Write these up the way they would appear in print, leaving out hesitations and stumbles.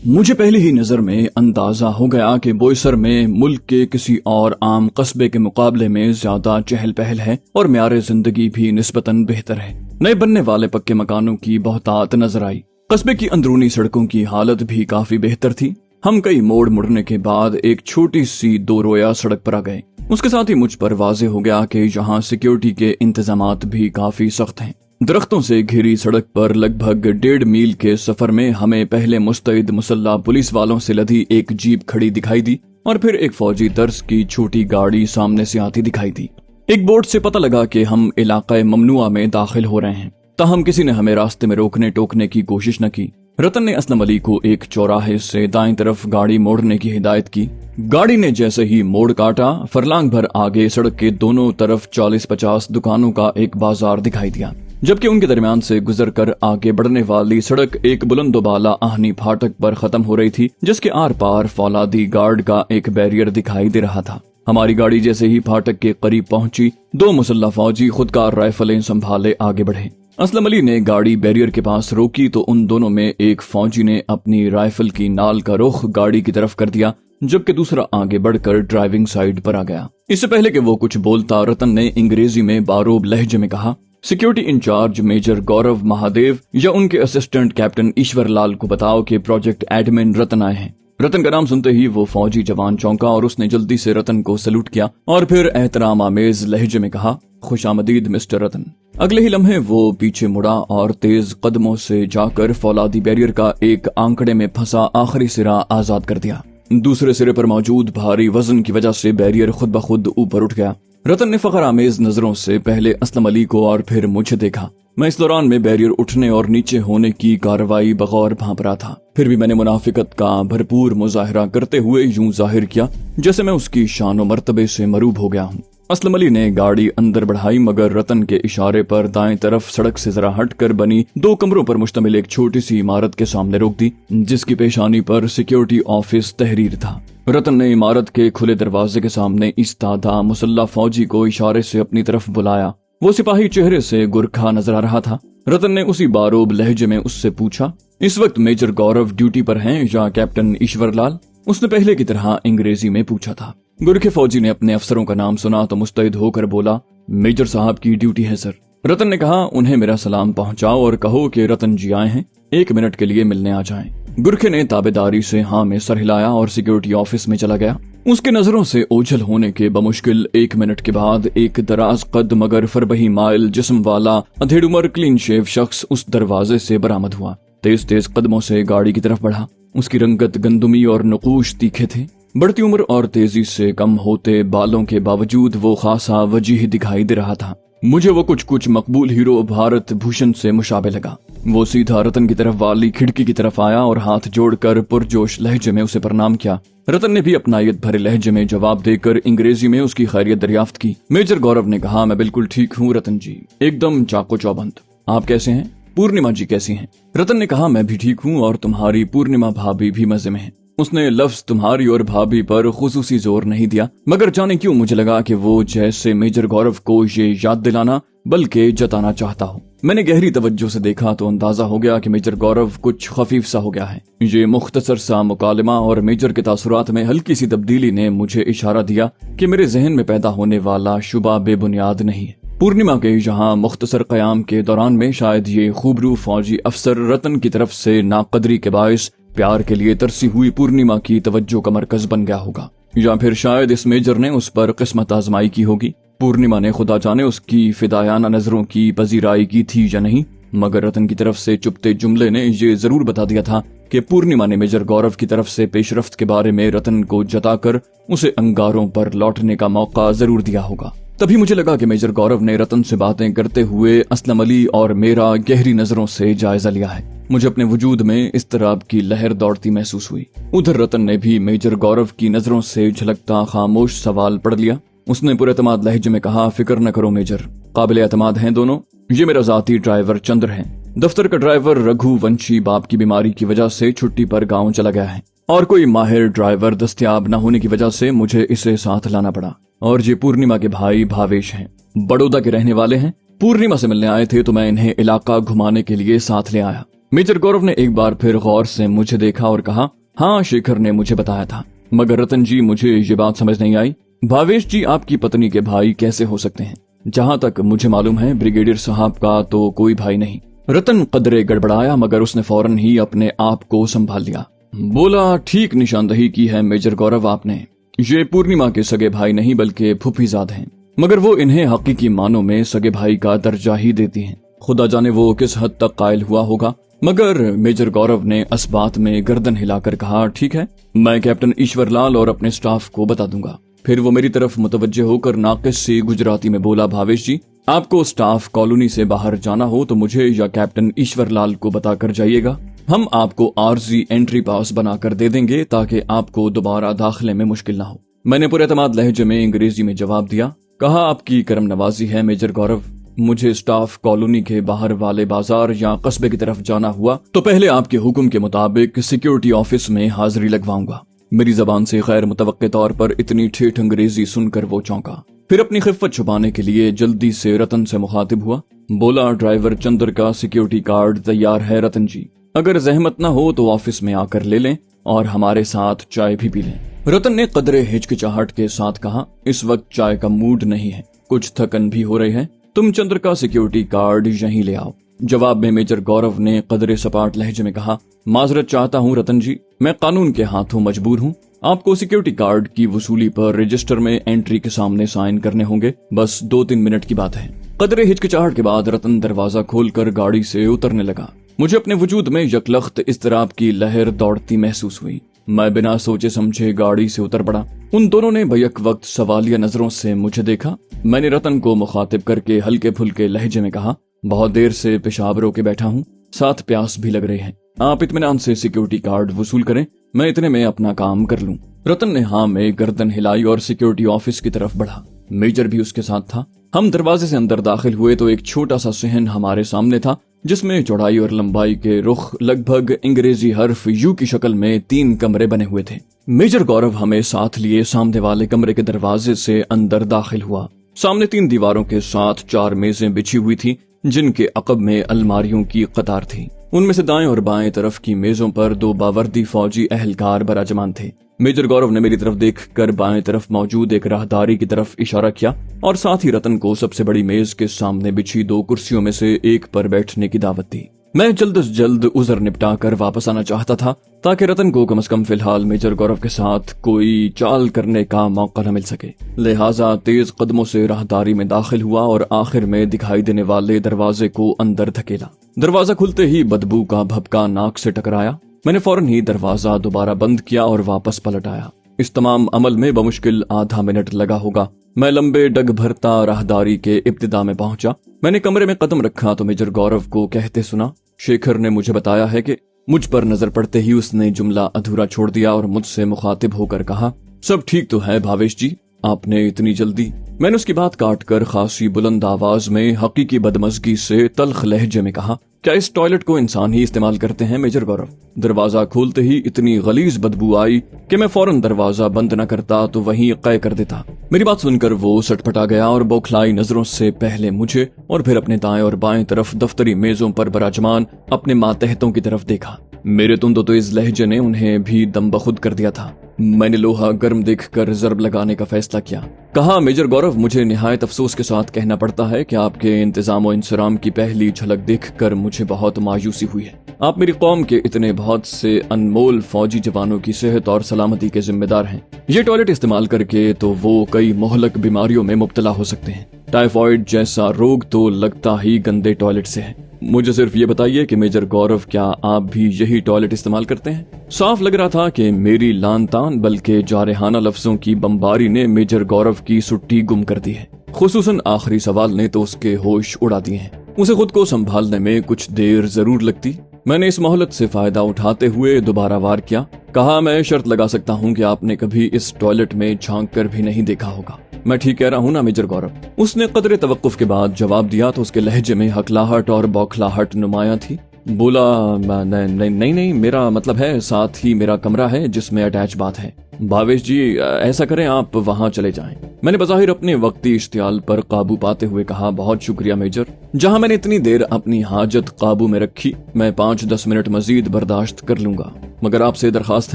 मुझे पहली ही नजर में अंदाजा हो गया कि बोईसर में मुल्क के किसी और आम कस्बे के मुकाबले में ज्यादा चहल पहल है और म्यारे जिंदगी भी निस्बतन बेहतर है। नए बनने वाले पक्के मकानों की बहुतात नजर आई। कस्बे की अंदरूनी सड़कों की हालत भी काफी बेहतर थी। हम कई मोड़ मुड़ने के बाद एक छोटी सी दो रोया सड़क पर आ गए। उसके साथ ही मुझ पर वाजे हो गया कि यहाँ सिक्योरिटी के इंतजामात भी काफी सख्त हैं। दरख्तों से घिरी सड़क पर लगभग 1.5 मील के सफर में हमें पहले मुस्तैद मुसल्ला पुलिस वालों से लदी एक जीप खड़ी दिखाई दी और फिर एक फौजी तर्ज की छोटी गाड़ी सामने से आती दिखाई दी। एक बोर्ड से पता लगा कि हम इलाका ममनुआ में दाखिल हो रहे हैं, ताहम किसी ने हमें रास्ते में रोकने टोकने की कोशिश न की। रतन ने असलम अली को एक चौराहे से दाएं तरफ गाड़ी मोड़ने की हिदायत की। गाड़ी ने जैसे ही मोड़ काटा, फरलांग भर आगे सड़क के दोनों तरफ 40-50 दुकानों का एक बाजार दिखाई दिया, जबकि उनके दरमियान से गुजरकर आगे बढ़ने वाली सड़क एक बुलंदोबाला आहनी फाटक पर खत्म हो रही थी, जिसके आर पार फौलादी गार्ड का एक बैरियर दिखाई दे रहा था। हमारी गाड़ी जैसे ही फाटक के करीब पहुंची, 2 मुसल्ला फौजी खुदकार राइफलें संभाले आगे बढ़े। असलम अली ने गाड़ी बैरियर के पास रोकी तो उन दोनों में एक फौजी ने अपनी राइफल की नाल का रुख गाड़ी की तरफ कर दिया, जबकि दूसरा आगे बढ़कर ड्राइविंग साइड पर आ गया। इससे पहले कि वो कुछ बोलता, रतन ने अंग्रेजी में बारोब लहजे में कहा, सिक्योरिटी इंचार्ज मेजर गौरव महादेव या उनके असिस्टेंट कैप्टन ईश्वर लाल को बताओ कि प्रोजेक्ट एडमिन रतन आए हैं। रतन का नाम सुनते ही वो फौजी जवान चौंका और उसने जल्दी से रतन को सलूट किया और फिर एहतराम आमेज लहजे में कहा, खुशामदीद मिस्टर रतन। अगले ही लम्हे वो पीछे मुड़ा और तेज कदमों से जाकर फौलादी बैरियर का एक आंकड़े में फंसा आखिरी सिरा आजाद कर दिया। दूसरे सिरे पर मौजूद भारी वजन की वजह से बैरियर खुद ब खुद ऊपर उठ गया। रतन ने फखर आमेज नजरों से पहले असलम अली को और फिर मुझे देखा। मैं इस दौरान में बैरियर उठने और नीचे होने की कार्रवाई बगौर भांप रहा था। फिर भी मैंने मुनाफिकत का भरपूर मुजाहिरा करते हुए यूं जाहिर किया जैसे मैं उसकी शान और मर्तबे से मरूब हो गया हूँ। असलम अली ने गाड़ी अंदर बढ़ाई, मगर रतन के इशारे पर दाएं तरफ सड़क से जरा हटकर बनी 2 कमरों पर मुश्तमिल एक छोटी सी इमारत के सामने रोक दी, जिसकी पेशानी पर सिक्योरिटी ऑफिस तहरीर था। रतन ने इमारत के खुले दरवाजे के सामने इस्तादा मुसल्ला फौजी को इशारे से अपनी तरफ बुलाया। वो सिपाही चेहरे से गुरखा नजर आ रहा था। रतन ने उसी बारोब लहजे में उससे पूछा, इस वक्त मेजर गौरव ड्यूटी पर हैं या कैप्टन ईश्वर लाल? उसने पहले की तरह अंग्रेजी में पूछा था। गुरखे फौजी ने अपने अफसरों का नाम सुना तो मुस्तैद होकर बोला, मेजर साहब की ड्यूटी है सर। रतन ने कहा, उन्हें मेरा सलाम पहुंचाओ और कहो कि रतन जी आए हैं, 1 मिनट के लिए मिलने आ जाएं। गुरखे ने ताबेदारी से हाँ में सर हिलाया और सिक्योरिटी ऑफिस में चला गया। उसके नजरों से ओझल होने के बमुश्किल 1 मिनट के बाद एक दराज कद मगर फरबही माइल जिस्म वाला अधेड़ उम्र क्लीन शेव शख्स उस दरवाजे से बरामद हुआ। तेज तेज कदमों से गाड़ी की तरफ बढ़ा। उसकी रंगत गंदुमी और नकूश तीखे थे। बढ़ती उम्र और तेजी से कम होते बालों के बावजूद वो खासा वजीह दिखाई दे रहा था। मुझे वो कुछ मकबूल हीरो भारत भूषण से मुशाबे लगा। वो सीधा रतन की तरफ वाली खिड़की की तरफ आया और हाथ जोड़कर पुरजोश लहजे में उसे प्रणाम किया। रतन ने भी अपनायत भरे लहजे में जवाब देकर अंग्रेजी में उसकी खैरियत दरियाफ्त की। मेजर गौरव ने कहा, मैं बिल्कुल ठीक हूँ रतन जी, एकदम चाको चौबंद। आप कैसे हैं? पूर्णिमा जी कैसी हैं? रतन ने कहा, मैं भी ठीक हूँ और तुम्हारी पूर्णिमा भाभी भी मजे में है। उसने लफ्ज तुम्हारी और भाभी पर खुसूसी जोर नहीं दिया, मगर जाने क्यों मुझे लगा कि वो जैसे मेजर गौरव को ये याद दिलाना बल्कि जताना चाहता हो। मैंने गहरी तवज्जो से देखा तो अंदाजा हो गया कि मेजर गौरव कुछ खफीफ सा हो गया है। ये मुख्तसर सा मुकालमा और मेजर के तासुरात में हल्की सी तब्दीली ने मुझे इशारा दिया कि मेरे जहन में पैदा होने वाला शुबा बेबुनियाद नहीं है। पूर्णिमा के यहाँ मुख्तसर कयाम के दौरान में शायद ये खूबरू फौजी अफसर रतन की तरफ से नाकदरी के बायस प्यार के लिए तरसी हुई पूर्णिमा की तवज्जो का मरकज बन गया होगा, या फिर शायद इस मेजर ने उस पर किस्मत आजमाई की होगी। पूर्णिमा ने खुदा जाने उसकी फिदायाना नजरों की पजीराई की थी या नहीं, मगर रतन की तरफ से चुपते जुमले ने ये जरूर बता दिया था कि पूर्णिमा ने मेजर गौरव की तरफ से पेशरफ्त के बारे में रतन को जताकर उसे अंगारों पर लौटने का मौका जरूर दिया होगा। तभी मुझे लगा कि मेजर गौरव ने रतन से बातें करते हुए असलम अली और मेरा गहरी नजरों से जायजा लिया है। मुझे अपने वजूद में इस तरह की लहर दौड़ती महसूस हुई। उधर रतन ने भी मेजर गौरव की नजरों से झलकता खामोश सवाल पढ़ लिया। उसने पुरएतमाद लहजे में कहा, फिक्र न करो मेजर, काबिल एतमाद हैं दोनों। ये मेरा जाती ड्राइवर चंद्र है। दफ्तर का ड्राइवर रघुवंशी बाप की बीमारी की वजह से छुट्टी पर गाँव चला गया है और कोई माहिर ड्राइवर दस्तयाब न होने की वजह से मुझे इसे साथ लाना पड़ा। और ये पूर्णिमा के भाई भावेश हैं, बड़ौदा के रहने वाले हैं। पूर्णिमा से मिलने आए थे तो मैं इन्हें इलाका घुमाने के लिए साथ ले आया। मेजर गौरव ने एक बार फिर गौर से मुझे देखा और कहा, हाँ शेखर ने मुझे बताया था, मगर रतन जी मुझे ये बात समझ नहीं आई। भावेश जी आपकी पत्नी के भाई कैसे हो सकते हैं? जहाँ तक मुझे मालूम है ब्रिगेडियर साहब का तो कोई भाई नहीं। रतन कदरे गड़बड़ाया मगर उसने फौरन ही अपने आप को संभाल लिया। बोला, ठीक निशानदही की है मेजर गौरव आपने। ये पूर्णिमा के सगे भाई नहीं बल्कि फूफीजाद हैं, मगर वो इन्हें हकीकी मानों में सगे भाई का दर्जा ही देती हैं। खुदा जाने वो किस हद तक कायल हुआ होगा। मगर मेजर गौरव ने इस बात में गर्दन हिलाकर कहा, ठीक है, मैं कैप्टन ईश्वरलाल और अपने स्टाफ को बता दूंगा। फिर वो मेरी तरफ मुतवज्जे होकर नाकिस से गुजराती में बोला, भावेश जी आपको स्टाफ कॉलोनी से बाहर जाना हो तो मुझे या कैप्टन ईश्वरलाल को बताकर जाइएगा। हम आपको आर्जी एंट्री पास बनाकर दे देंगे ताकि आपको दोबारा दाखिले में मुश्किल ना हो। मैंने पूरे एतमाद लहजे में अंग्रेजी में जवाब दिया, कहा आपकी करम नवाजी है मेजर गौरव। मुझे स्टाफ कॉलोनी के बाहर वाले बाजार या कस्बे की तरफ जाना हुआ तो पहले आपके हुक्म के मुताबिक सिक्योरिटी ऑफिस में हाजिरी लगवाऊंगा। मेरी जबान से गैर मुतवक्के तौर पर इतनी ठेठ अंग्रेजी सुनकर वो चौंका। फिर अपनी खिफ़त छुपाने के लिए जल्दी से रतन से मुखातिब हुआ। बोला, ड्राइवर चंद्र का सिक्योरिटी कार्ड तैयार है रतन जी, अगर जहमत न हो तो ऑफिस में आकर ले लें और हमारे साथ चाय भी पी लें। रतन ने कदरे हिचकिचाहट के साथ कहा, इस वक्त चाय का मूड नहीं है, कुछ थकन भी हो रही है, तुम चंद्र का सिक्योरिटी कार्ड यहीं ले आओ। जवाब में मेजर गौरव ने कदरे सपाट लहजे में कहा, माजरत चाहता हूँ रतन जी, मैं कानून के हाथों मजबूर हूँ। आपको सिक्योरिटी कार्ड की वसूली पर रजिस्टर में एंट्री के सामने साइन करने होंगे, बस 2-3 मिनट की बात है। कदरे हिचकिचाहट के बाद रतन दरवाजा खोलकर गाड़ी से उतरने लगा। मुझे अपने वजूद में यकलख्त इज़्तिराब की लहर दौड़ती महसूस हुई। मैं बिना सोचे समझे गाड़ी से उतर पड़ा। उन दोनों ने बैक वक्त सवालिया नजरों से मुझे देखा। मैंने रतन को मुखातिब करके हल्के फुल्के लहजे में कहा, बहुत देर से पेशाब रोके बैठा हूँ, साथ प्यास भी लग रही है, आप इत्मीनान से सिक्योरिटी कार्ड वसूल करें, मैं इतने में अपना काम कर लूं। रतन ने हाँ में गर्दन हिलाई और सिक्योरिटी ऑफिस की तरफ बढ़ा। मेजर भी उसके साथ था। हम दरवाजे से अंदर दाखिल हुए तो एक छोटा सा सहन हमारे सामने था, जिसमें चौड़ाई और लंबाई के रुख लगभग अंग्रेजी हर्फ यू की शक्ल में 3 कमरे बने हुए थे। मेजर गौरव हमें साथ लिए सामने वाले कमरे के दरवाजे से अंदर दाखिल हुआ। सामने 3 दीवारों के साथ 4 मेजें बिछी हुई थी, जिनके अकब में अलमारियों की कतार थी। उनमें से दाएं और बाएं तरफ की मेजों पर 2 बावर्दी फौजी अहलकार बराजमान थे। मेजर गौरव ने मेरी तरफ देखकर बाएं तरफ मौजूद एक राहदारी की तरफ इशारा किया और साथ ही रतन को सबसे बड़ी मेज के सामने बिछी 2 कुर्सियों में से एक पर बैठने की दावत दी। मैं जल्द से जल्द उज़र निपटा कर वापस आना चाहता था ताकि रतन को कम से कम फिलहाल मेजर गौरव के साथ कोई चाल करने का मौका न मिल सके। लिहाजा तेज कदमों से राहदारी में दाखिल हुआ और आखिर में दिखाई देने वाले दरवाजे को अंदर धकेला। दरवाजा खुलते ही बदबू का भपका नाक से टकराया। मैंने फौरन ही दरवाजा दोबारा बंद किया और वापस पलट आया। इस तमाम अमल में बमुश्किल आधा मिनट लगा होगा। मैं लंबे डग भरता राहदारी के इब्तिदा में पहुंचा। मैंने कमरे में कदम रखा तो मेजर गौरव को कहते सुना, शेखर ने मुझे बताया है कि मुझ पर नजर पड़ते ही उसने जुमला अधूरा छोड़ दिया और मुझसे मुखातिब होकर कहा, सब ठीक तो है भावेश जी, आपने इतनी जल्दी? मैंने उसकी बात काटकर खासी बुलंद आवाज में हकीकी बदमज़गी से तल्ख लहजे में कहा, क्या इस टॉयलेट को इंसान ही इस्तेमाल करते हैं मेजर गौरव? दरवाजा खोलते ही इतनी गलीज बदबू आई कि मैं फौरन दरवाजा बंद न करता तो वहीं कै कर देता। मेरी बात सुनकर वो सटपटा गया और बौखलाई नजरों से पहले मुझे और फिर अपने दाएं और बाएं तरफ दफ्तरी मेजों पर बराजमान अपने मातहतों की तरफ देखा। मेरे तुंदो तो इस लहजे ने उन्हें भी दम बखुद कर दिया था। मैंने लोहा गर्म देखकर जरब लगाने का फैसला किया। कहा, मेजर गौरव, मुझे निहायत अफसोस के साथ कहना पड़ता है कि आपके इंतजाम और इंसराम की पहली झलक देखकर मुझे बहुत मायूसी हुई है। आप मेरी कौम के इतने बहुत से अनमोल फौजी जवानों की सेहत और सलामती के जिम्मेदार हैं। ये टॉयलेट इस्तेमाल करके तो वो कई मोहलक बीमारियों में मुब्तला हो सकते हैं। टाइफॉइड जैसा रोग तो लगता ही गंदे टॉयलेट से है। मुझे सिर्फ ये बताइए कि मेजर गौरव, क्या आप भी यही टॉयलेट इस्तेमाल करते हैं? साफ लग रहा था कि मेरी लान तान बल्कि जारहाना लफ्जों की बमबारी ने मेजर गौरव की सुट्टी गुम कर दी है। खुसूसन आखिरी सवाल ने तो उसके होश उड़ा दिए हैं। उसे खुद को संभालने में कुछ देर जरूर लगती। मैंने इस मोहलत से फायदा उठाते हुए दोबारा वार किया। कहा, मैं शर्त लगा सकता हूँ कि आपने कभी इस टॉयलेट में झांक कर भी नहीं देखा होगा। मैं ठीक कह रहा हूँ ना मेजर गौरव? उसने कदरे तवक्कुफ के बाद जवाब दिया तो उसके लहजे में हकलाहट और बौखलाहट नुमाया थी। बोला, नहीं, मेरा मतलब है साथ ही मेरा कमरा है जिसमें अटैच बाथ है। भावेश जी, ऐसा करें, आप वहाँ चले जाएं। मैंने बज़ाहिर अपने वक्ती इश्तियाल पर काबू पाते हुए कहा, बहुत शुक्रिया मेजर। जहां मैंने इतनी देर अपनी हाजत काबू में रखी, मैं 5-10 मिनट मजीद बर्दाश्त कर लूंगा, मगर आपसे दरखास्त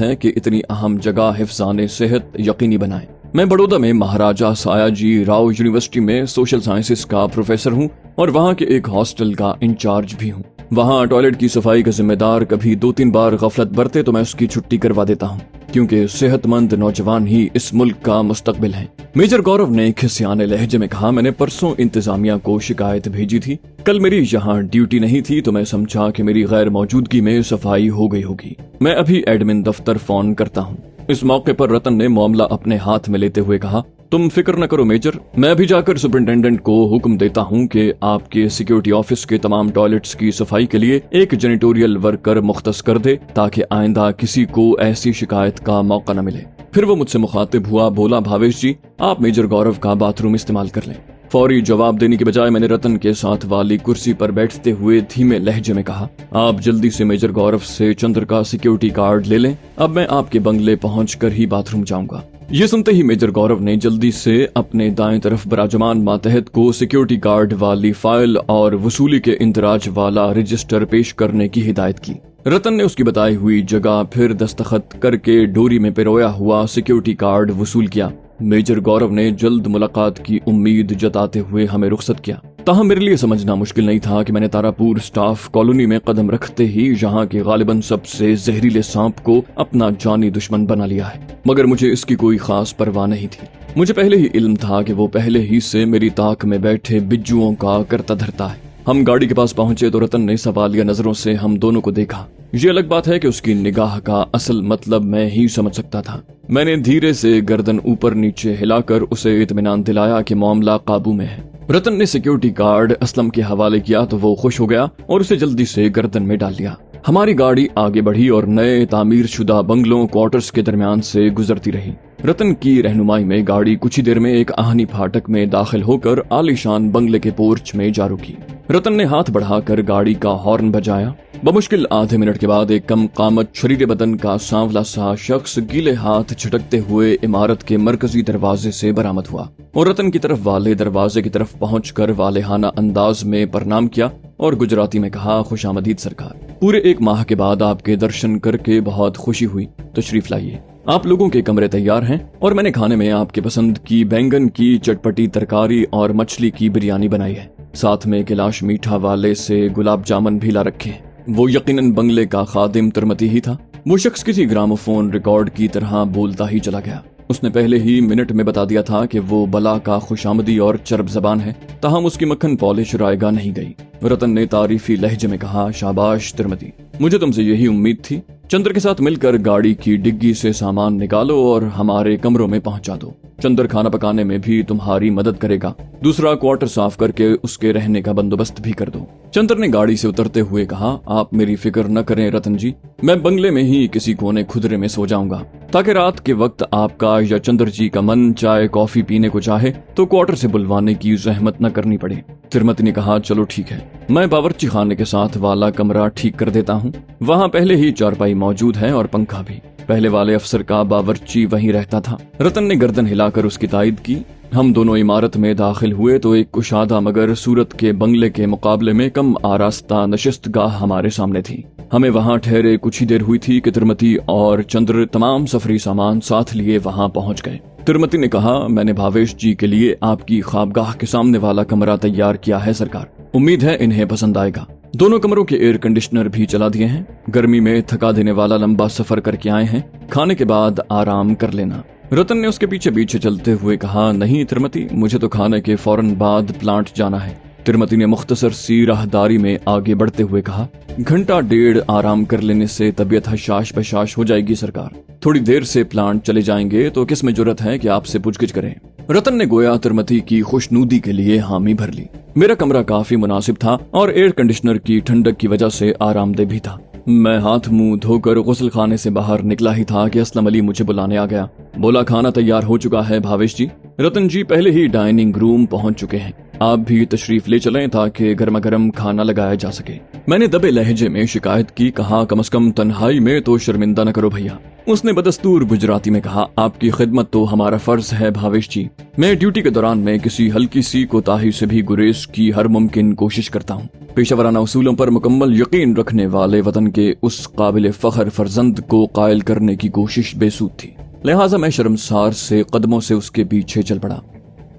है कि इतनी अहम जगह हिफ्ज़ाने सेहत यकीनी बनाएं। मैं बड़ौदा में महाराजा सायाजी राव यूनिवर्सिटी में सोशल साइंसेस का प्रोफेसर हूँ और वहाँ के एक हॉस्टल का इंचार्ज भी हूँ। वहाँ टॉयलेट की सफाई का जिम्मेदार कभी 2-3 बार गफलत बरते तो मैं उसकी छुट्टी करवा देता हूँ, क्योंकि सेहतमंद नौजवान ही इस मुल्क का मुस्तकबिल है। मेजर गौरव ने खिसियाने लहजे में कहा, मैंने परसों इंतजामिया को शिकायत भेजी थी। कल मेरी यहाँ ड्यूटी नहीं थी तो मैं समझा कि मेरी गैर मौजूदगी में सफाई हो गई होगी। मैं अभी एडमिन दफ्तर फोन करता हूँ। इस मौके पर रतन ने मामला अपने हाथ में लेते हुए कहा, तुम फिक्र न करो मेजर, मैं अभी जाकर सुपरिटेंडेंट को हुक्म देता हूँ कि आपके सिक्योरिटी ऑफिस के तमाम टॉयलेट्स की सफाई के लिए एक जेनिटोरियल वर्कर मुख्तस कर दे, ताकि आइंदा किसी को ऐसी शिकायत का मौका न मिले। फिर वो मुझसे मुखातिब हुआ, बोला, भावेश जी, आप मेजर गौरव का बाथरूम इस्तेमाल कर लें। फौरी जवाब देने के बजाय मैंने रतन के साथ वाली कुर्सी पर बैठते हुए धीमे लहजे में कहा, आप जल्दी से मेजर गौरव से चंद्र का सिक्योरिटी कार्ड ले लें, अब मैं आपके बंगले पहुंचकर ही बाथरूम जाऊंगा। ये सुनते ही मेजर गौरव ने जल्दी से अपने दाएं तरफ बराजमान मातहत को सिक्योरिटी कार्ड वाली फाइल और वसूली के इंदराज वाला रजिस्टर पेश करने की हिदायत की। रतन ने उसकी बताई हुई जगह फिर दस्तखत करके डोरी में पिरोया हुआ सिक्योरिटी कार्ड वसूल किया। मेजर गौरव ने जल्द मुलाकात की उम्मीद जताते हुए हमें रुखसत किया। ताहम मेरे लिए समझना मुश्किल नहीं था कि मैंने तारापुर स्टाफ कॉलोनी में कदम रखते ही यहाँ के गालिबन सबसे जहरीले सांप को अपना जानी दुश्मन बना लिया है, मगर मुझे इसकी कोई खास परवाह नहीं थी। मुझे पहले ही इल्म था कि वो पहले ही से मेरी ताक में बैठे बिज्जुओं का करता धरता है। हम गाड़ी के पास पहुंचे तो रतन ने सवालिया नजरों से हम दोनों को देखा। ये अलग बात है कि उसकी निगाह का असल मतलब मैं ही समझ सकता था। मैंने धीरे से गर्दन ऊपर नीचे हिलाकर उसे इत्मीनान दिलाया कि मामला काबू में है। रतन ने सिक्योरिटी गार्ड असलम के हवाले किया तो वो खुश हो गया और उसे जल्दी से गर्दन में डाल लिया। हमारी गाड़ी आगे बढ़ी और नए तामीर शुदा बंगलों क्वार्टर्स के दरमियान से गुजरती रही। रतन की रहनुमाई में गाड़ी कुछ ही देर में एक आहनी फाटक में दाखिल होकर आलीशान बंगले के पोर्च में जा रुकी। रतन ने हाथ बढ़ाकर गाड़ी का हॉर्न बजाया। बमुश्किल आधे मिनट के बाद एक कम कामत शरीर बदन का सांवला सा शख्स गीले हाथ झटकते हुए इमारत के मरकजी दरवाजे से बरामद हुआ और रतन की तरफ वाले दरवाजे की तरफ पहुंचकर वालेहाना अंदाज में प्रणाम किया और गुजराती में कहा, खुशामदीद सरकार, पूरे 1 माह के बाद आपके दर्शन करके बहुत खुशी हुई। तशरीफ लाइए, आप लोगों के कमरे तैयार हैं और मैंने खाने में आपके पसंद की बैंगन की चटपटी तरकारी और मछली की बिरयानी बनाई है। साथ में गिलास मीठा वाले से गुलाब जामुन भी ला रखे हैं। वो यकीनन बंगले का खादिम तिरमती ही था। वो शख्स किसी ग्रामोफोन रिकॉर्ड की तरह बोलता ही चला गया। उसने पहले ही मिनट में बता दिया था कि वो बला का खुशामदी और चरब जबान है, ताहम उसकी मक्खन पॉलिश रायगा नहीं गई। रतन ने तारीफी लहजे में कहा, शाबाश तिरमती, मुझे तुमसे यही उम्मीद थी। चंद्र के साथ मिलकर गाड़ी की डिग्गी से सामान निकालो और हमारे कमरों में पहुंचा दो। चंद्र खाना पकाने में भी तुम्हारी मदद करेगा। दूसरा क्वार्टर साफ करके उसके रहने का बंदोबस्त भी कर दो। चंद्र ने गाड़ी से उतरते हुए कहा, आप मेरी फिक्र न करें रतन जी, मैं बंगले में ही किसी कोने खुदरे में सो जाऊंगा, ताकि रात के वक्त आपका या चंद्र जी का मन चाय कॉफी पीने को चाहे तो क्वार्टर से बुलवाने की जहमत न करनी पड़े। तिरमती ने कहा, चलो ठीक है, मैं बावर्ची खाने के साथ वाला कमरा ठीक कर देता हूँ। वहाँ पहले ही चारपाई मौजूद है और पंखा भी। पहले वाले अफसर का बावर्ची वहीं रहता था। रतन ने गर्दन हिलाकर उसकी तायद की। हम दोनों इमारत में दाखिल हुए तो एक कुशादा मगर सूरत के बंगले के मुकाबले में कम आरास्ता नशिस्तगाह हमारे सामने थी। हमें वहाँ ठहरे कुछ ही देर हुई थी कि तिरमती और चंद्र तमाम सफरी सामान साथ लिए वहाँ पहुँच गए। तिरमती ने कहा, मैंने भावेश जी के लिए आपकी ख्वाबगाह के सामने वाला कमरा तैयार किया है सरकार, उम्मीद है इन्हें पसंद आएगा। दोनों कमरों के एयर कंडीशनर भी चला दिए हैं। गर्मी में थका देने वाला लंबा सफर करके आए हैं, खाने के बाद आराम कर लेना। रतन ने उसके पीछे पीछे चलते हुए कहा, नहीं तिरमती, मुझे तो खाने के फौरन बाद प्लांट जाना है। तिरमती ने मुख्तसर सी राहदारी में आगे बढ़ते हुए कहा, 1 घंटा 1.5 आराम कर लेने से तबीयत हशाश बशाश हो जाएगी सरकार। थोड़ी देर से प्लांट चले जाएंगे तो किस में जरूरत है कि आपसे पूछगिछ करें। रतन ने गोया तिरमती की खुशनूदी के लिए हामी भर ली। मेरा कमरा काफी मुनासिब था और एयर कंडीशनर की ठंडक की वजह से आरामदेह भी था। मैं हाथ मुंह धोकर गुस्ल खाने से बाहर निकला ही था कि असलम अली मुझे बुलाने आ गया। बोला, खाना तैयार हो चुका है भावेश जी। रतन जी पहले ही डाइनिंग रूम पहुंच चुके हैं, आप भी तशरीफ ले चलें ताकि गर्मा गर्म खाना लगाया जा सके। मैंने दबे लहजे में शिकायत की, कहा, कम से कम तन्हाई में तो शर्मिंदा न करो भैया। उसने बदस्तूर गुजराती में कहा, आपकी खिदमत तो हमारा फर्ज है भावेश जी। मैं ड्यूटी के दौरान में किसी हल्की सी कोताही से भी गुरेज की हर मुमकिन कोशिश करता हूँ। पेशेवराना उसूलों पर मुकम्मल यकीन रखने वाले वतन के उस काबिल फख्र फर्जंद को कायल करने की कोशिश बेसूद थी, लिहाजा मैं शर्मसार से कदमों से उसके पीछे चल पड़ा।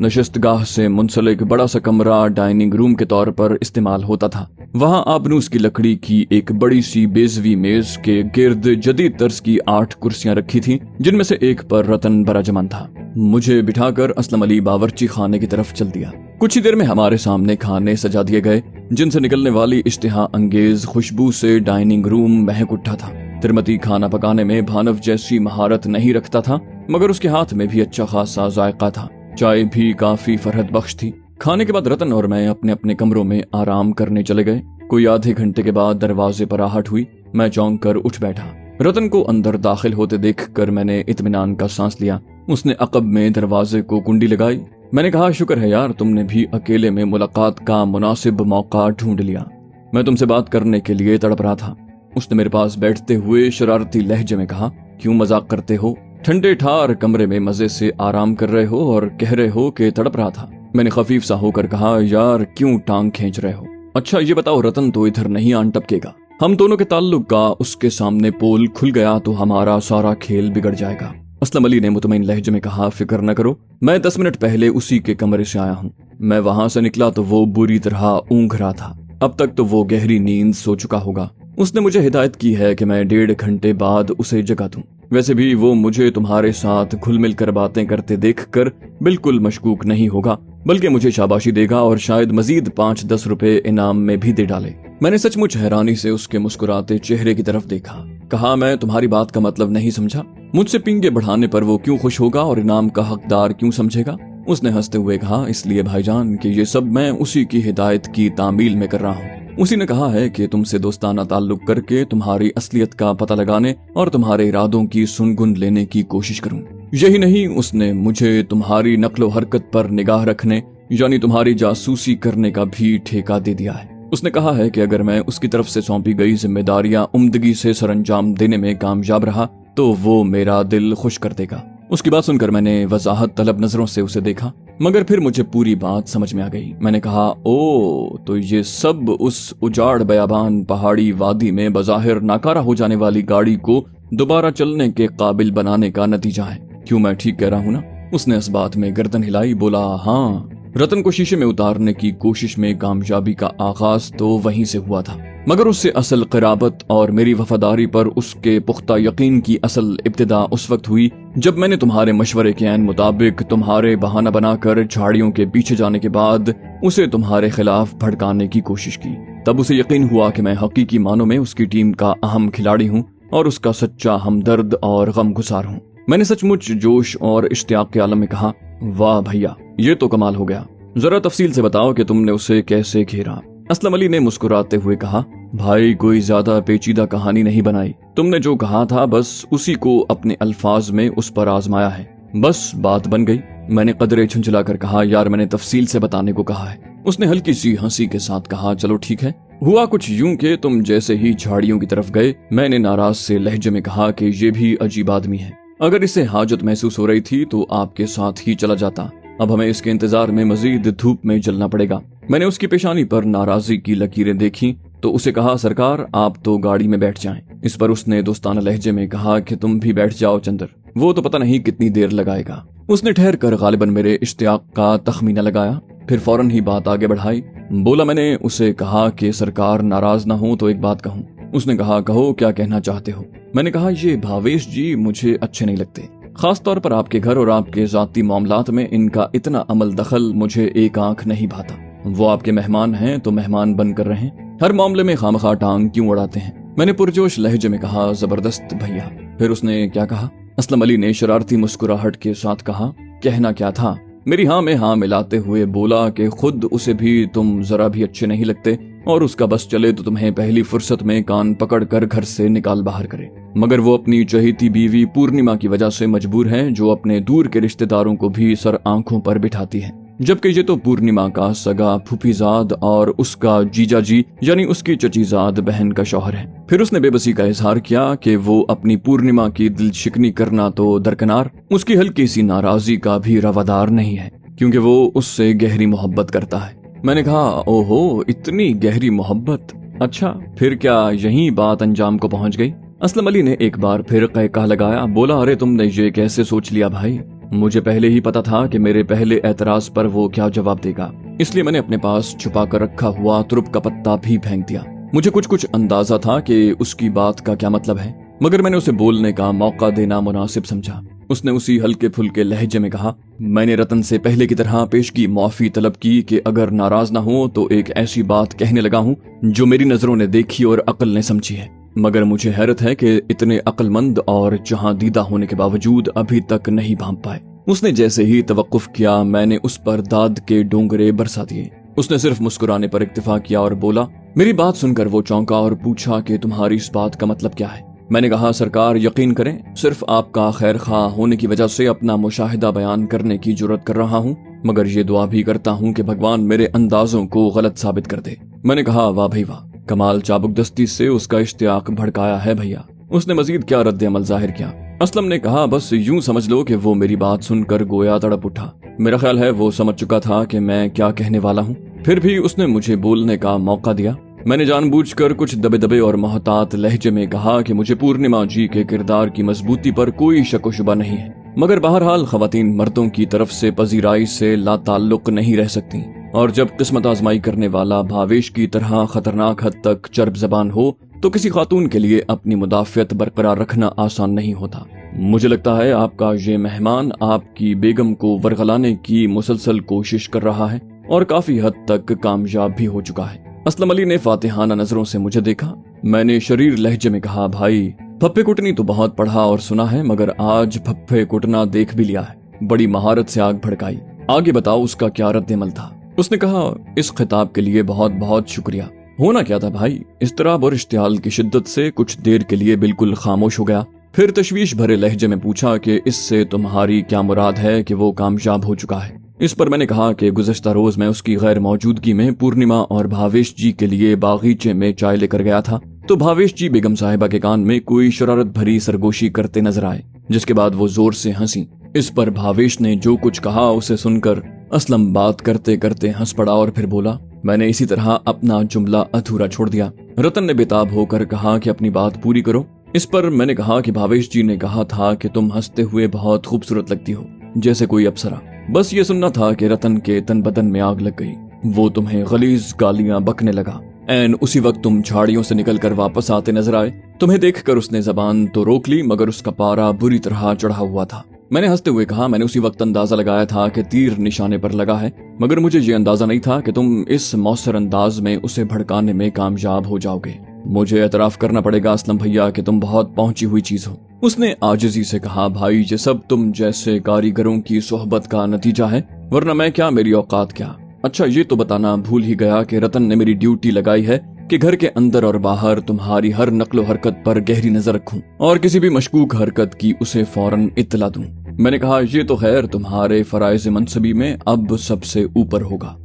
नशिस्तगाह से मुंसलिक बड़ा सा कमरा डाइनिंग रूम के तौर पर इस्तेमाल होता था। वहां आबनूस की लकड़ी की एक बड़ी सी बेजवी मेज के गिर्द जदीद तर्ज की 8 कुर्सियां रखी थीं, जिनमें से एक पर रतन बराजमान था। मुझे बिठाकर असलम अली बावर्ची खाने की तरफ चल दिया। कुछ ही देर में हमारे सामने खाने सजा दिए गए, जिनसे निकलने वाली इश्तिहा अंगेज खुशबू से डाइनिंग रूम महक उठा था। तिरमती खाना पकाने में भानव जैसी महारत नहीं रखता था, मगर उसके हाथ में भी अच्छा खासा जायका था। चाय भी काफी फरहत बख्श थी। खाने के बाद रतन और मैं अपने अपने कमरों में आराम करने चले गए। कोई आधे घंटे के बाद दरवाजे पर आहट हुई। मैं चौंक कर उठ बैठा। रतन को अंदर दाखिल होते देखकर मैंने इत्मीनान का सांस लिया। उसने अकब में दरवाजे को कुंडी लगाई। मैंने कहा, शुक्र है यार, तुमने भी अकेले में मुलाकात का मुनासिब मौका ढूंढ लिया। मैं तुमसे बात करने के लिए तड़प रहा था। उसने मेरे पास बैठते हुए शरारती लहजे में कहा, क्यों मजाक करते हो? ठंडे ठार कमरे में मजे से आराम कर रहे हो और कह रहे हो कि तड़प रहा था। मैंने खफीफ सा होकर कहा, यार क्यों टांग खींच रहे हो? अच्छा ये बताओ, रतन तो इधर नहीं आन टपकेगा। हम दोनों के ताल्लुक का उसके सामने पोल खुल गया तो हमारा सारा खेल बिगड़ जाएगा। असलम अली ने मुतमईन लहजे में कहा, फिक्र न करो, मैं 10 मिनट पहले उसी के कमरे से आया हूँ। मैं वहां से निकला तो वो बुरी तरह ऊँघ रहा था। अब तक तो वो गहरी नींद सो चुका होगा। उसने मुझे हिदायत की है कि मैं 1.5 घंटे बाद उसे जगा दूं। वैसे भी वो मुझे तुम्हारे साथ घुल मिल कर बातें करते देखकर बिल्कुल मशकूक नहीं होगा, बल्कि मुझे शाबाशी देगा और शायद मजीद 5-10 रुपए इनाम में भी दे डाले। मैंने सचमुच हैरानी से उसके मुस्कुराते चेहरे की तरफ देखा। कहा, मैं तुम्हारी बात का मतलब नहीं समझा। मुझसे पिंगे बढ़ाने पर वो क्यों खुश होगा और इनाम का हकदार क्यों समझेगा? उसने हंसते हुए कहा, इसलिए भाईजान कि ये सब मैं उसी की हिदायत की तामील में कर रहा हूँ। उसी ने कहा है कि तुमसे दोस्ताना ताल्लुक करके तुम्हारी असलियत का पता लगाने और तुम्हारे इरादों की सुनगुन लेने की कोशिश करूं। यही नहीं, उसने मुझे तुम्हारी नक्लो हरकत पर निगाह रखने यानी तुम्हारी जासूसी करने का भी ठेका दे दिया है। उसने कहा है कि अगर मैं उसकी तरफ से सौंपी गई जिम्मेदारियां उम्दगी से सरअंजाम देने में कामयाब रहा तो वो मेरा दिल खुश कर देगा। उसकी बात सुनकर मैंने वजाहत तलब नजरों से उसे देखा, मगर फिर मुझे पूरी बात समझ में आ गई। मैंने कहा, ओ तो ये सब उस उजाड़ बयाबान पहाड़ी वादी में बज़ाहिर नाकारा हो जाने वाली गाड़ी को दोबारा चलने के काबिल बनाने का नतीजा है। क्यों, मैं ठीक कह रहा हूँ ना? उसने इस बात में गर्दन हिलाई, बोला, हाँ। रतन को शीशे में उतारने की कोशिश में कामयाबी का आगाज तो वहीं से हुआ था, मगर उससे असल क़राबत और मेरी वफादारी पर उसके पुख्ता यकीन की असल इब्तिदा उस वक्त हुई जब मैंने तुम्हारे मशवरे के ऐन मुताबिक तुम्हारे बहाना बनाकर झाड़ियों के पीछे जाने के बाद उसे तुम्हारे खिलाफ भड़काने की कोशिश की। तब उसे यकीन हुआ कि मैं हकीकी मानों में उसकी टीम का अहम खिलाड़ी हूँ और उसका सच्चा हमदर्द और गमगुसार हूँ। मैंने सचमुच जोश और इश्तियाक के आलम में कहा, वाह भैया, ये तो कमाल हो गया। जरा तफसील से बताओ कि तुमने उसे कैसे घेरा। असलम अली ने मुस्कुराते हुए कहा, भाई कोई ज्यादा पेचीदा कहानी नहीं बनाई। तुमने जो कहा था बस उसी को अपने अल्फाज में उस पर आजमाया है, बस बात बन गई। मैंने कदरे झुंझला कर कहा, यार मैंने तफसील से बताने को कहा है। उसने हल्की सी हंसी के साथ कहा, चलो ठीक है। हुआ कुछ यूं कि तुम जैसे ही झाड़ियों की तरफ गए, मैंने नाराज से लहजे में कहा कि ये भी अजीब आदमी है। अगर इसे हाजत महसूस हो रही थी तो आपके साथ ही चला जाता। अब हमें इसके इंतजार में मजीद धूप में जलना पड़ेगा। मैंने उसकी पेशानी पर नाराजगी की लकीरें देखी तो उसे कहा, सरकार आप तो गाड़ी में बैठ जाएं। इस पर उसने दोस्ताना लहजे में कहा कि तुम भी बैठ जाओ चंदर, वो तो पता नहीं कितनी देर लगाएगा। उसने ठहर कर गालिबन मेरे इश्तियाक का तखमीना लगाया, फिर फौरन ही बात आगे बढ़ाई। बोला, मैंने उसे कहा कि सरकार नाराज ना हो तो एक बात कहूँ। उसने कहा, कहो क्या कहना चाहते हो। मैंने कहा, ये भावेश जी मुझे अच्छे नहीं लगते, खास तौर पर आपके घर और आपके जाती मामलात में इनका इतना अमल दखल मुझे एक आंख नहीं भाता। वो आपके मेहमान हैं तो मेहमान बनकर रहें, हर मामले में खामखा टांग क्यों उड़ाते हैं। मैंने पुरजोश लहजे में कहा, जबरदस्त भैया। फिर उसने क्या कहा? असलम अली ने शरारती मुस्कुराहट के साथ कहा, कहना क्या था? मेरी हाँ में हाँ मिलाते हुए बोला कि खुद उसे भी तुम जरा भी अच्छे नहीं लगते और उसका बस चले तो तुम्हें पहली फुर्सत में कान पकड़कर घर से निकाल बाहर करे, मगर वो अपनी चहेती बीवी पूर्णिमा की वजह से मजबूर है, जो अपने दूर के रिश्तेदारों को भी सर आंखों पर बिठाती है। जबकि ये तो पूर्णिमा का सगा फूफीजाद और उसका जीजा जी यानी उसकी चचीजाद बहन का शौहर है। फिर उसने बेबसी का इजहार किया कि वो अपनी पूर्णिमा की दिल शिकनी करना तो दरकिनार, उसकी हल्की सी नाराजगी का भी रवादार नहीं है, क्योंकि वो उससे गहरी मोहब्बत करता है। मैंने कहा, ओहो, इतनी गहरी मोहब्बत, अच्छा फिर क्या यही बात अंजाम को पहुंच गई? असलम अली ने एक बार फिर कहका लगाया। बोला, अरे तुमने ये कैसे सोच लिया भाई? मुझे पहले ही पता था कि मेरे पहले एतराज पर वो क्या जवाब देगा, इसलिए मैंने अपने पास छुपा कर रखा हुआ तुरुप का पत्ता भी फेंक दिया। मुझे कुछ अंदाजा था कि उसकी बात का क्या मतलब है, मगर मैंने उसे बोलने का मौका देना मुनासिब समझा। उसने उसी हल्के फुल्के लहजे में कहा, मैंने रतन से पहले की तरह पेशगी माफी तलब की कि अगर नाराज ना हो तो एक ऐसी बात कहने लगा हूँ जो मेरी नजरों ने देखी और अक्ल ने समझी है, मगर मुझे हैरत है कि इतने अक्लमंद और जहां दीदा होने के बावजूद अभी तक नहीं भांप पाए। उसने जैसे ही तवक्कुफ किया, मैंने उस पर दाद के डोंगरे बरसा दिए। उसने सिर्फ मुस्कुराने पर इक्तिफा किया और बोला। मेरी बात सुनकर वो चौंका और पूछा कि तुम्हारी इस बात का मतलब क्या है? मैंने कहा, सरकार यकीन करें, सिर्फ आपका खैर खा होने की वजह से अपना मुशाहिदा बयान करने की जुर्रत कर रहा हूँ, मगर ये दुआ भी करता हूँ कि भगवान मेरे अंदाजों को गलत साबित कर दे। मैंने कहा, वाह भाई वाह, कमाल चाबुकदस्ती से उसका इश्तियाक भड़काया है भैया। उसने मजीद क्या रद्द अमल जाहिर किया? असलम ने कहा, बस यूं समझ लो कि वो मेरी बात सुनकर गोया तड़प उठा। मेरा ख्याल है वो समझ चुका था कि मैं क्या कहने वाला हूँ, फिर भी उसने मुझे बोलने का मौका दिया। मैंने जानबूझकर कुछ दबे दबे और मोहतात लहजे में कहा कि मुझे पूर्णिमा जी के किरदार की मजबूती पर कोई शक व शुबा नहीं है, मगर बहरहाल खवातीन मर्दों की तरफ से पजीराई से लाताल्लुक नहीं रह सकती, और जब किस्मत आजमाई करने वाला भावेश की तरह खतरनाक हद तक चर्ब जबान हो तो किसी खातून के लिए अपनी मुदाफियत बरकरार रखना आसान नहीं होता। मुझे लगता है आपका ये मेहमान आपकी बेगम को वरगलाने की मुसलसल कोशिश कर रहा है और काफी हद तक कामयाब भी हो चुका है। असलम अली ने फातिहाना नजरों से मुझे देखा। मैंने शरीर लहजे में कहा, भाई फप्पे कुटनी तो बहुत पढ़ा और सुना है, मगर आज फप्पे कुटना देख भी लिया है। बड़ी महारत से आग भड़काई। आगे बताओ उसका क्या रद्द-ए-अमल था? उसने कहा, इस खिताब के लिए बहुत बहुत शुक्रिया। होना क्या था भाई? इस्तराब और इश्तियाल की शिद्दत से कुछ देर के लिए बिल्कुल खामोश हो गया, फिर तशवीश भरे लहजे में पूछा कि इससे तुम्हारी क्या मुराद है कि वो कामयाब हो चुका है? इस पर मैंने कहा कि गुज़श्ता रोज मैं उसकी गैर मौजूदगी में पूर्णिमा और भावेश जी के लिए बागीचे में चाय लेकर गया था, तो भावेश जी बेगम साहिबा के कान में कोई शरारत भरी सरगोशी करते नजर आए, जिसके बाद वो जोर से हंसी। इस पर भावेश ने जो कुछ कहा उसे सुनकर असलम बात करते करते हंस पड़ा और फिर बोला, मैंने इसी तरह अपना जुमला अधूरा छोड़ दिया। रतन ने बेताब होकर कहा कि अपनी बात पूरी करो। इस पर मैंने कहा कि भावेश जी ने कहा था कि तुम हंसते हुए बहुत खूबसूरत लगती हो, जैसे कोई अप्सरा। बस ये सुनना था कि रतन के तन बदन में आग लग गई। वो तुम्हें गलीज गालियां बकने लगा। एन उसी वक्त तुम झाड़ियों से निकलकर वापस आते नजर आए। तुम्हें देखकर उसने जबान तो रोक ली, मगर उसका पारा बुरी तरह चढ़ा हुआ था। मैंने हंसते हुए कहा, मैंने उसी वक्त अंदाजा लगाया था कि तीर निशाने पर लगा है, मगर मुझे ये अंदाजा नहीं था कि तुम इस मौसर अंदाज में उसे भड़काने में कामयाब हो जाओगे। मुझे एतराफ करना पड़ेगा असलम भैया कि तुम बहुत पहुंची हुई चीज हो। उसने आजिजी से कहा, भाई ये सब तुम जैसे कारीगरों की सोहबत का नतीजा है, वरना मैं क्या, मेरी औकात क्या। अच्छा ये तो बताना भूल ही गया कि रतन ने मेरी ड्यूटी लगाई है कि घर के अंदर और बाहर तुम्हारी हर नक्लो हरकत पर गहरी नजर रखूं और किसी भी मशकूक हरकत की उसे फौरन इत्तला दूं। मैंने कहा, ये तो खैर तुम्हारे फराइज मनसबी में अब सबसे ऊपर होगा।